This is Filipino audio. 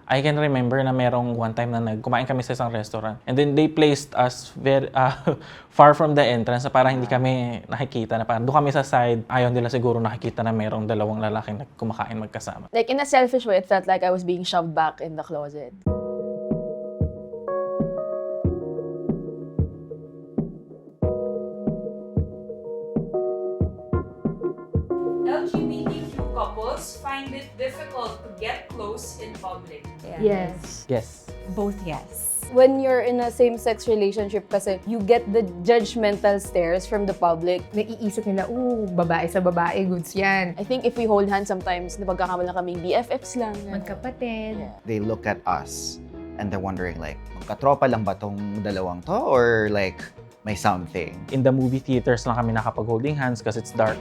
I can remember na merong one time na kumain kami sa isang restaurant. And then they placed us very far from the entrance na parang hindi kami nakikita. Na parang doon kami sa side. Ayaw nila siguro nakikita na merong dalawang lalaking kumakain magkasama. Like in a selfish way, it felt like I was being shoved back in the closet. LGBTQ couples find it difficult to get close in public. Yes. Yes. Both yes. When you're in a same-sex relationship kasi, you get the judgmental stares from the public. Naiisip nila, babae sa babae, goods yan. I think if we hold hands sometimes, napagkakamala kaming BFFs lang. Magkapatid. They look at us and they're wondering like, magkatropa lang ba tong dalawang to? Or like, may something? In the movie theaters lang kami nakapag-holding hands kasi it's dark.